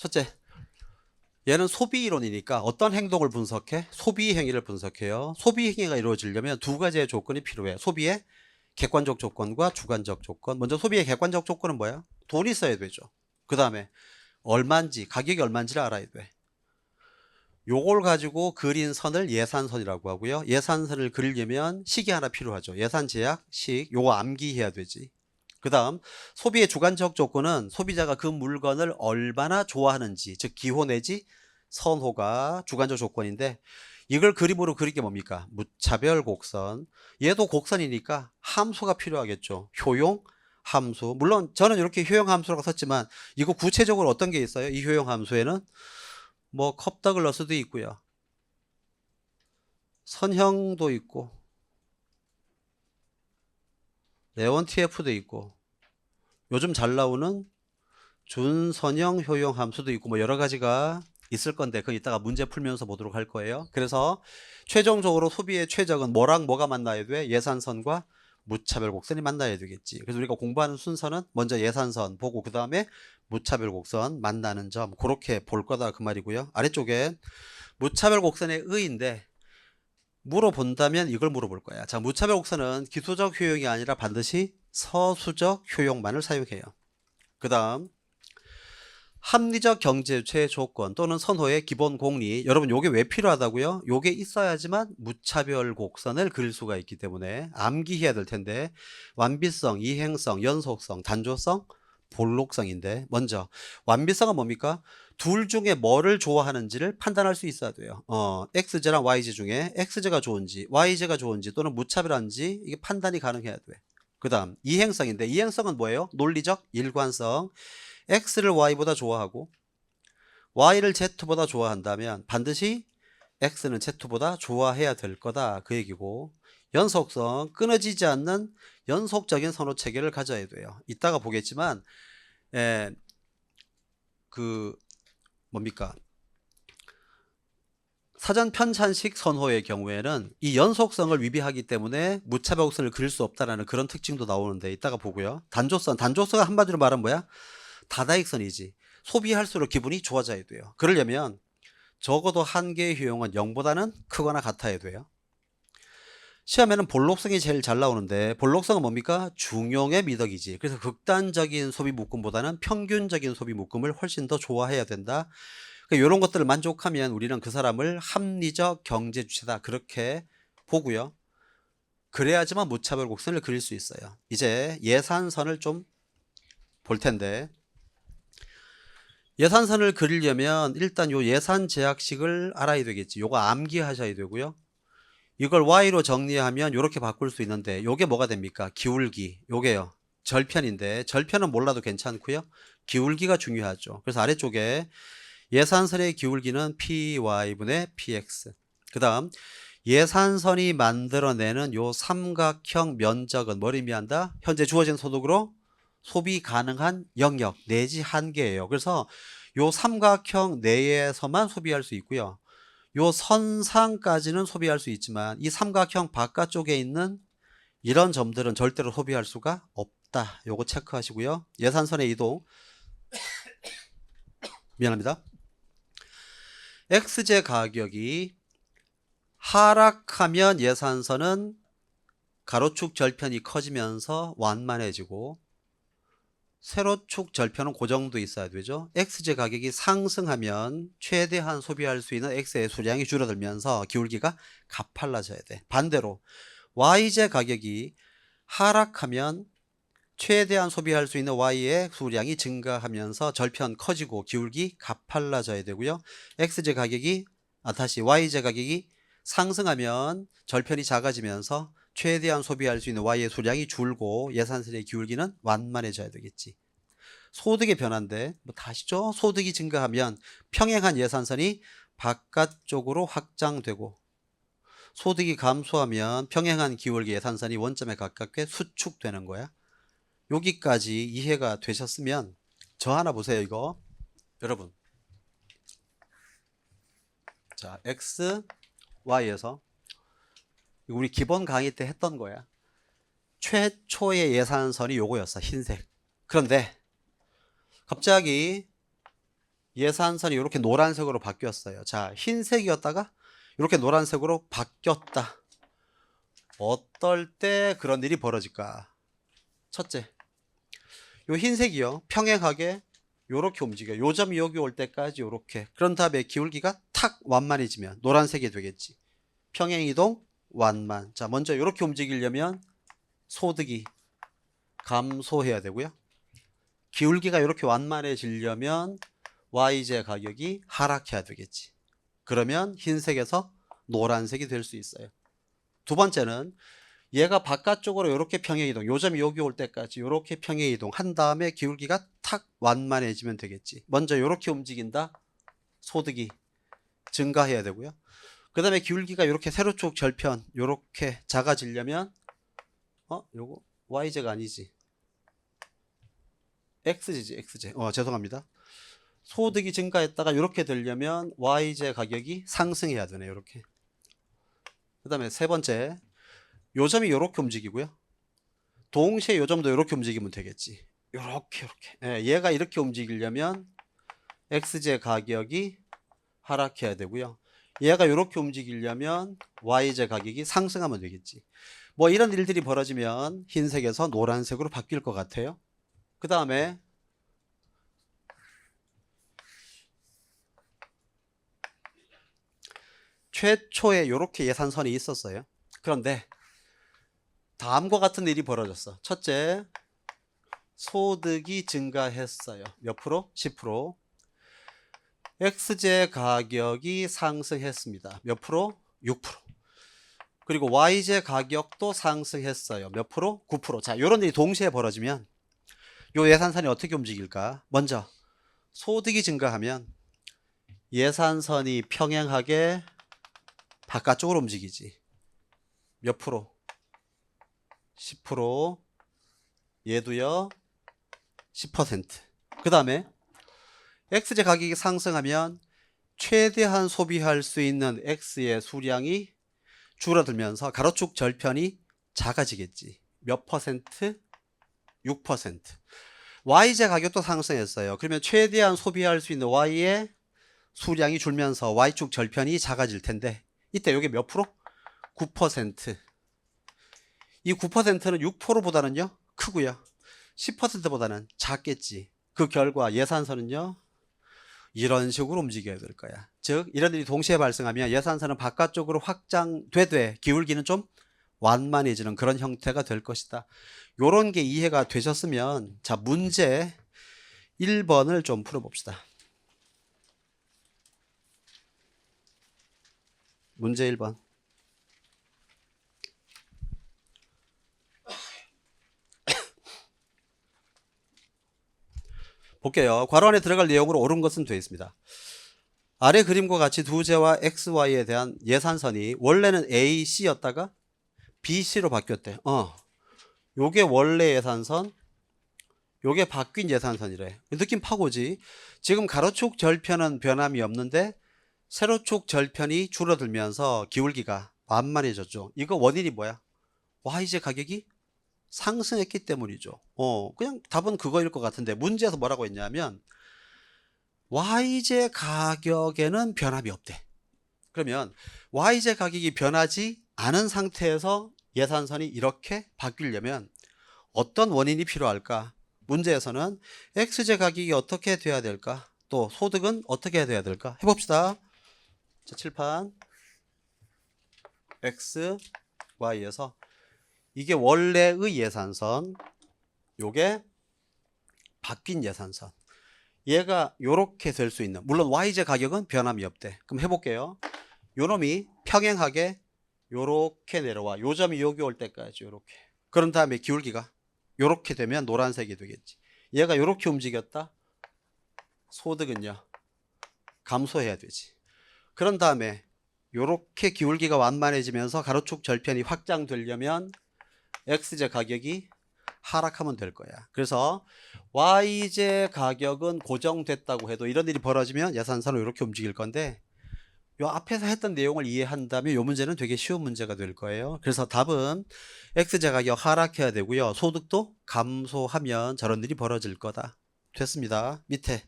첫째, 얘는 소비 이론이니까 어떤 행동을 분석해? 소비 행위를 분석해요. 소비 행위가 이루어지려면 두 가지의 조건이 필요해. 소비의 객관적 조건과 주관적 조건. 먼저 소비의 객관적 조건은 뭐야? 돈이 있어야 되죠. 그 다음에 얼마인지, 가격이 얼마인지를 알아야 돼. 요걸 가지고 그린 선을 예산선이라고 하고요. 예산선을 그리려면 식이 하나 필요하죠. 예산 제약, 식. 요거 암기해야 되지. 그 다음 소비의 주관적 조건은 소비자가 그 물건을 얼마나 좋아하는지, 즉 기호 내지 선호가 주관적 조건인데, 이걸 그림으로 그리게 뭡니까? 무차별 곡선. 얘도 곡선이니까 함수가 필요하겠죠. 효용 함수. 물론 저는 이렇게 효용 함수라고 썼지만 이거 구체적으로 어떤 게 있어요? 이 효용 함수에는 뭐 컵떡을 넣을 수도 있고요, 선형도 있고, 레온 TF도 있고, 요즘 잘 나오는 준선형 효용 함수도 있고, 뭐 여러 가지가 있을 건데 그건 이따가 문제 풀면서 보도록 할 거예요. 그래서 최종적으로 소비의 최적은 뭐랑 뭐가 만나야 돼? 예산선과 무차별 곡선이 만나야 되겠지. 그래서 우리가 공부하는 순서는 먼저 예산선 보고 그 다음에 무차별 곡선 만나는 점, 그렇게 볼 거다 그 말이고요. 아래쪽에 무차별 곡선의 의인데 물어본다면 이걸 물어볼 거야. 자, 무차별 곡선은 기수적 효용이 아니라 반드시 서수적 효용만을 사용해요. 그 다음 합리적 경제주체 조건 또는 선호의 기본 공리. 여러분 요게 왜 필요하다고요? 요게 있어야지만 무차별 곡선을 그릴 수가 있기 때문에 암기해야 될 텐데, 완비성, 이행성, 연속성, 단조성, 볼록성인데, 먼저 완비성은 뭡니까? 둘 중에 뭐를 좋아하는지를 판단할 수 있어야 돼요. XZ랑 YZ 중에 XZ가 좋은지 YZ가 좋은지 또는 무차별한지 이게 판단이 가능해야 돼. 그 다음 이행성인데, 이행성은 뭐예요? 논리적 일관성. X를 Y보다 좋아하고 Y를 Z보다 좋아한다면 반드시 X는 Z보다 좋아해야 될 거다 그 얘기고, 연속성, 끊어지지 않는 연속적인 선호 체계를 가져야 돼요. 이따가 보겠지만 그 뭡니까? 사전 편찬식 선호의 경우에는 이 연속성을 위배하기 때문에 무차별 곡선을 그릴 수 없다라는 그런 특징도 나오는데 이따가 보고요. 단조성, 단조성은 한마디로 말하면 뭐야? 다다익선이지. 소비할수록 기분이 좋아져야 돼요. 그러려면 적어도 한 개의 효용은 0보다는 크거나 같아야 돼요. 시험에는 볼록성이 제일 잘 나오는데, 볼록성은 뭡니까? 중용의 미덕이지. 그래서 극단적인 소비 묶음보다는 평균적인 소비 묶음을 훨씬 더 좋아해야 된다. 그러니까 이런 것들을 만족하면 우리는 그 사람을 합리적 경제 주체다 그렇게 보고요. 그래야지만 무차별 곡선을 그릴 수 있어요. 이제 예산선을 좀 볼 텐데, 예산선을 그리려면 일단 요 예산 제약식을 알아야 되겠지. 요거 암기하셔야 되고요. 이걸 Y로 정리하면 이렇게 바꿀 수 있는데 요게 뭐가 됩니까? 기울기. 요게요, 절편인데 절편은 몰라도 괜찮고요. 기울기가 중요하죠. 그래서 아래쪽에 예산선의 기울기는 PY분의 PX. 그 다음 예산선이 만들어내는 요 삼각형 면적은 뭘 의미한다? 현재 주어진 소득으로 소비 가능한 영역 내지 한계예요. 그래서 요 삼각형 내에서만 소비할 수 있고요. 요 선상까지는 소비할 수 있지만 이 삼각형 바깥쪽에 있는 이런 점들은 절대로 소비할 수가 없다. 요거 체크하시고요. 예산선의 이동. 미안합니다. XJ 가격이 하락하면 예산선은 가로축 절편이 커지면서 완만해지고, 세로축 절편은 고정도 있어야 되죠. XJ 가격이 상승하면 최대한 소비할 수 있는 X의 수량이 줄어들면서 기울기가 가팔라져야 돼. 반대로 YJ 가격이 하락하면 최대한 소비할 수 있는 Y의 수량이 증가하면서 절편 커지고 기울기 가팔라져야 되고요. XJ 가격이 다시 YJ 가격이 상승하면 절편이 작아지면서 최대한 소비할 수 있는 Y의 수량이 줄고 예산선의 기울기는 완만해져야 되겠지. 소득의 변화인데 뭐 다시죠. 소득이 증가하면 평행한 예산선이 바깥쪽으로 확장되고, 소득이 감소하면 평행한 기울기 예산선이 원점에 가깝게 수축되는 거야. 여기까지 이해가 되셨으면 저 하나 보세요. 이거 여러분, 자 X, Y에서 우리 기본 강의 때 했던 거야. 최초의 예산선이 요거였어. 흰색. 그런데 갑자기 예산선이 이렇게 노란색으로 바뀌었어요. 자, 흰색이었다가 이렇게 노란색으로 바뀌었다. 어떨 때 그런 일이 벌어질까? 첫째, 요 흰색이요, 평행하게 요렇게 움직여. 요 점이 여기 올 때까지 요렇게. 그런 다음에 기울기가 탁 완만해지면 노란색이 되겠지. 평행이동 완만. 자, 먼저 요렇게 움직이려면 소득이 감소해야 되고요. 기울기가 이렇게 완만해지려면 YJ 가격이 하락해야 되겠지. 그러면 흰색에서 노란색이 될 수 있어요. 두 번째는 얘가 바깥쪽으로 이렇게 평행이동, 요점이 여기 올 때까지 이렇게 평행이동 한 다음에 기울기가 탁 완만해지면 되겠지. 먼저 이렇게 움직인다. 소득이 증가해야 되고요. 그 다음에 기울기가 이렇게 세로축 절편 이렇게 작아지려면 요거 YJ가 아니지, XJ지, XJ. 죄송합니다. 소득이 증가했다가 이렇게 되려면 YJ 가격이 상승해야 되네. 이렇게. 그 다음에 세 번째, 요점이 이렇게 움직이고요. 동시에 요점도 이렇게 움직이면 되겠지. 이렇게. 얘가 이렇게 움직이려면 XJ 가격이 하락해야 되고요. 얘가 이렇게 움직이려면 YJ 가격이 상승하면 되겠지. 뭐 이런 일들이 벌어지면 흰색에서 노란색으로 바뀔 것 같아요. 그 다음에 최초에 이렇게 예산선이 있었어요. 그런데 다음과 같은 일이 벌어졌어. 첫째, 소득이 증가했어요. 몇 프로? 10%. XJ 가격이 상승했습니다. 몇 프로? 6%. 그리고 YJ 가격도 상승했어요. 몇 프로? 9%. 자, 이런 일이 동시에 벌어지면 이 예산선이 어떻게 움직일까? 먼저 소득이 증가하면 예산선이 평행하게 바깥쪽으로 움직이지. 몇 프로? 10%. 얘도요 10%. 그 다음에 XJ 가격이 상승하면 최대한 소비할 수 있는 X의 수량이 줄어들면서 가로축 절편이 작아지겠지. 몇 퍼센트? 6%. YJ 가격도 상승했어요. 그러면 최대한 소비할 수 있는 Y의 수량이 줄면서 Y축 절편이 작아질 텐데 이때 이게 몇 프로? 9%. 이 9%는 6%보다는요 크고요. 10%보다는 작겠지. 그 결과 예산선은요 이런 식으로 움직여야 될 거야. 즉 이런 일이 동시에 발생하면 예산선은 바깥쪽으로 확장되되 기울기는 좀 완만해지는 그런 형태가 될 것이다. 요런 게 이해가 되셨으면 자, 문제 1번을 좀 풀어봅시다. 문제 1번. 볼게요. 괄호 안에 들어갈 내용으로 옳은 것은 되어 있습니다. 아래 그림과 같이 두 재와 XY에 대한 예산선이 원래는 AC였다가 BC로 바뀌었대. 요게 원래 예산선, 요게 바뀐 예산선이래. 느낌 파고지. 지금 가로축 절편은 변함이 없는데 세로축 절편이 줄어들면서 기울기가 완만해졌죠. 이거 원인이 뭐야? YJ 가격이 상승했기 때문이죠. 그냥 답은 그거일 것 같은데 문제에서 뭐라고 했냐면 YJ 가격에는 변함이 없대. 그러면 YJ 가격이 변하지 않은 상태에서 예산선이 이렇게 바뀌려면 어떤 원인이 필요할까? 문제에서는 XJ 가격이 어떻게 돼야 될까? 또 소득은 어떻게 돼야 될까? 해봅시다. 자, 칠판 X, Y에서 이게 원래의 예산선, 요게 바뀐 예산선. 얘가 요렇게 될 수 있는, 물론 YJ 가격은 변함이 없대. 그럼 해볼게요. 요놈이 평행하게 요렇게 내려와. 요 점이 여기 올 때까지 요렇게. 그런 다음에 기울기가 요렇게 되면 노란색이 되겠지. 얘가 요렇게 움직였다. 소득은요 감소해야 되지. 그런 다음에 요렇게 기울기가 완만해지면서 가로축 절편이 확장되려면 XJ 가격이 하락하면 될 거야. 그래서 YJ 가격은 고정됐다고 해도 이런 일이 벌어지면 예산선은 이렇게 움직일 건데 요 앞에서 했던 내용을 이해한다면 요 문제는 되게 쉬운 문제가 될 거예요. 그래서 답은 XJ 가격 하락해야 되고요. 소득도 감소하면 저런 일이 벌어질 거다. 됐습니다. 밑에